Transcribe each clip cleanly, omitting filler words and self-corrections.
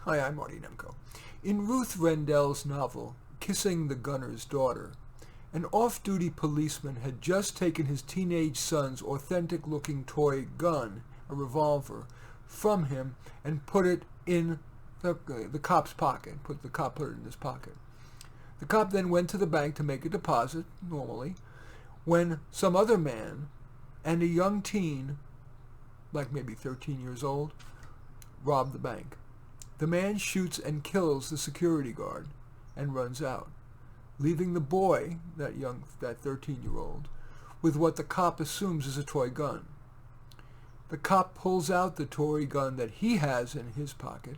Hi, I'm Marty Nemko. In Ruth Rendell's novel, Kissing the Gunner's Daughter, an off-duty policeman had just taken his teenage son's authentic-looking toy gun, a revolver, from him and put it in the cop's pocket. The cop put it in his pocket. The cop then went to the bank to make a deposit, normally, when some other man and a young teen, like maybe 13 years old, robbed the bank. The man shoots and kills the security guard and runs out, leaving the boy, that 13-year-old, with what the cop assumes is a toy gun. The cop pulls out the toy gun that he has in his pocket,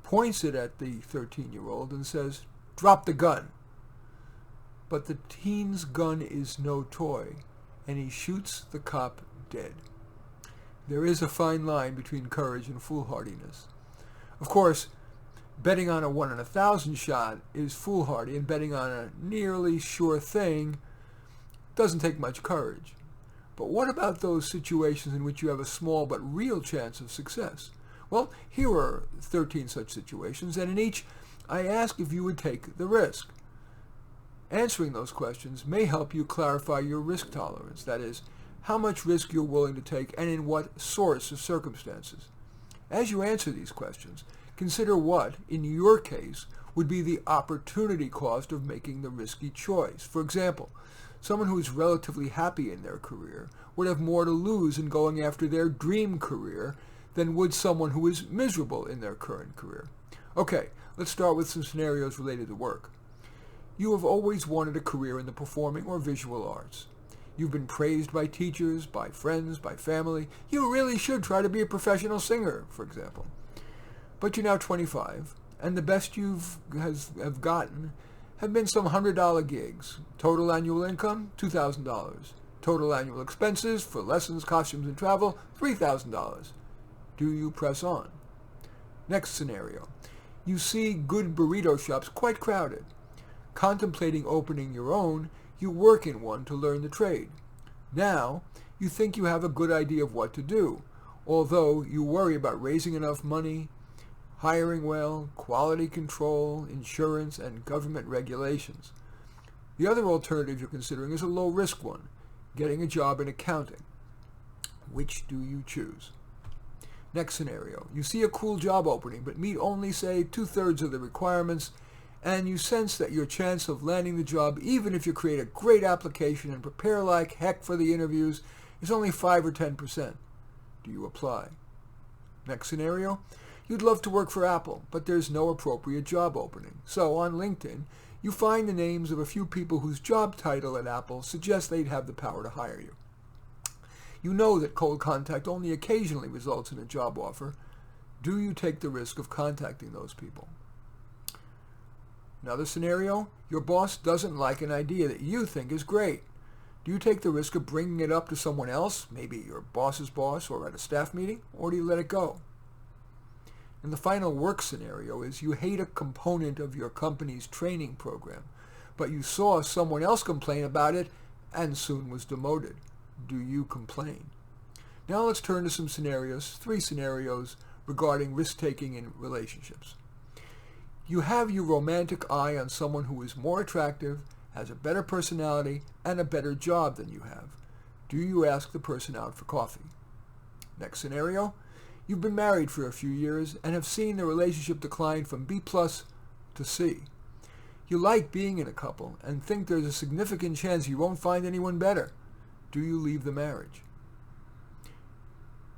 points it at the 13-year-old and says, "Drop the gun." But the teen's gun is no toy, and he shoots the cop dead. There is a fine line between courage and foolhardiness. Of course, betting on a 1 in 1,000 shot is foolhardy, and betting on a nearly sure thing doesn't take much courage. But what about those situations in which you have a small but real chance of success? Well, here are 13 such situations, and in each I ask if you would take the risk. Answering those questions may help you clarify your risk tolerance, that is, how much risk you're willing to take and in what sorts of circumstances. As you answer these questions, consider what, in your case, would be the opportunity cost of making the risky choice. For example, someone who is relatively happy in their career would have more to lose in going after their dream career than would someone who is miserable in their current career. Okay, let's start with some scenarios related to work. You have always wanted a career in the performing or visual arts. You've been praised by teachers, by friends, by family. You really should try to be a professional singer, for example. But you're now 25, and the best have gotten have been some $100 gigs. Total annual income, $2,000. Total annual expenses for lessons, costumes, and travel, $3,000. Do you press on? Next scenario. You see good burrito shops quite crowded. Contemplating opening your own, you work in one to learn the trade. Now, you think you have a good idea of what to do, although you worry about raising enough money, hiring well, quality control, insurance, and government regulations. The other alternative you're considering is a low-risk one, getting a job in accounting. Which do you choose? Next scenario. You see a cool job opening, but meet only, say, 2/3 of the requirements, and you sense that your chance of landing the job, even if you create a great application and prepare like heck for the interviews, is only 5 or 10%. Do you apply? Next scenario. You'd love to work for Apple, but there's no appropriate job opening. So on LinkedIn, you find the names of a few people whose job title at Apple suggests they'd have the power to hire you. You know that cold contact only occasionally results in a job offer. Do you take the risk of contacting those people? Another scenario, your boss doesn't like an idea that you think is great. Do you take the risk of bringing it up to someone else, maybe your boss's boss or at a staff meeting, or do you let it go? And the final work scenario is you hate a component of your company's training program, but you saw someone else complain about it and soon was demoted. Do you complain? Now let's turn to some scenarios, 3 scenarios regarding risk-taking in relationships. You have your romantic eye on someone who is more attractive, has a better personality, and a better job than you have. Do you ask the person out for coffee? Next scenario. You've been married for a few years and have seen the relationship decline from B+ to C. You like being in a couple and think there's a significant chance you won't find anyone better. Do you leave the marriage?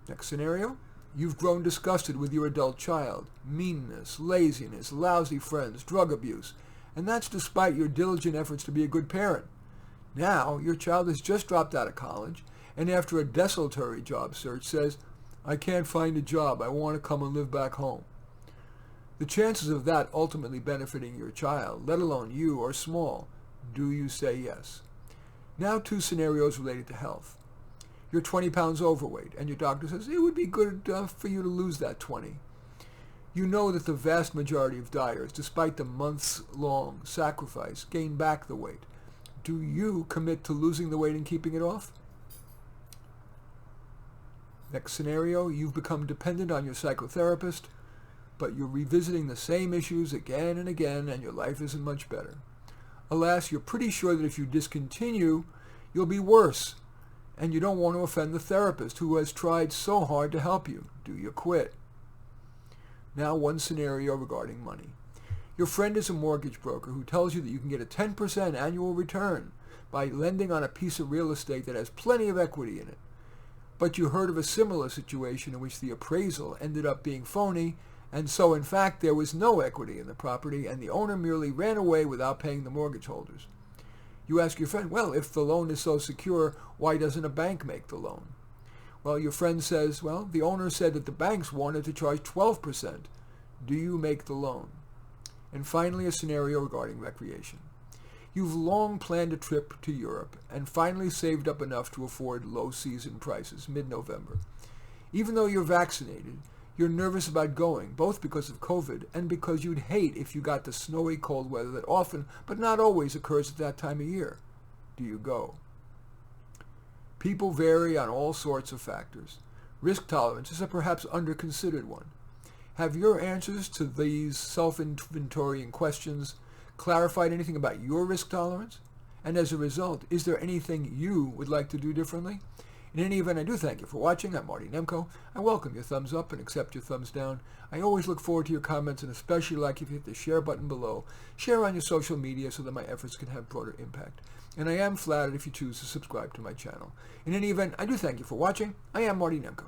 Next scenario. You've grown disgusted with your adult child, meanness, laziness, lousy friends, drug abuse, and that's despite your diligent efforts to be a good parent. Now, your child has just dropped out of college, and after a desultory job search says, "I can't find a job, I want to come and live back home." The chances of that ultimately benefiting your child, let alone you, are small. Do you say yes? Now 2 scenarios related to health. You're 20 pounds overweight, and your doctor says it would be good for you to lose that 20. You know that the vast majority of dieters, despite the months-long sacrifice, gain back the weight. Do you commit to losing the weight and keeping it off? Next scenario, you've become dependent on your psychotherapist. but you're revisiting the same issues again and again, and your life isn't much better. Alas, you're pretty sure that if you discontinue, you'll be worse, and you don't want to offend the therapist who has tried so hard to help you. Do you quit? Now, one scenario regarding money. Your friend is a mortgage broker who tells you that you can get a 10% annual return by lending on a piece of real estate that has plenty of equity in it. But you heard of a similar situation in which the appraisal ended up being phony, and so in fact there was no equity in the property and the owner merely ran away without paying the mortgage holders. You ask your friend, well, if the loan is so secure, why doesn't a bank make the loan? Well, your friend says, well, the owner said that the banks wanted to charge 12%. Do you make the loan? And finally, a scenario regarding recreation. You've long planned a trip to Europe and finally saved up enough to afford low season prices mid-November. Even though you're vaccinated, you're nervous about going, both because of COVID and because you'd hate if you got the snowy cold weather that often, but not always, occurs at that time of year. Do you go? People vary on all sorts of factors. Risk tolerance is a perhaps under-considered one. Have your answers to these self-inventorying questions clarified anything about your risk tolerance? And as a result, is there anything you would like to do differently? In any event, I do thank you for watching. I'm Marty Nemko. I welcome your thumbs up and accept your thumbs down. I always look forward to your comments, and especially like if you hit the share button below. Share on your social media so that my efforts can have broader impact. And I am flattered if you choose to subscribe to my channel. In any event, I do thank you for watching. I am Marty Nemko.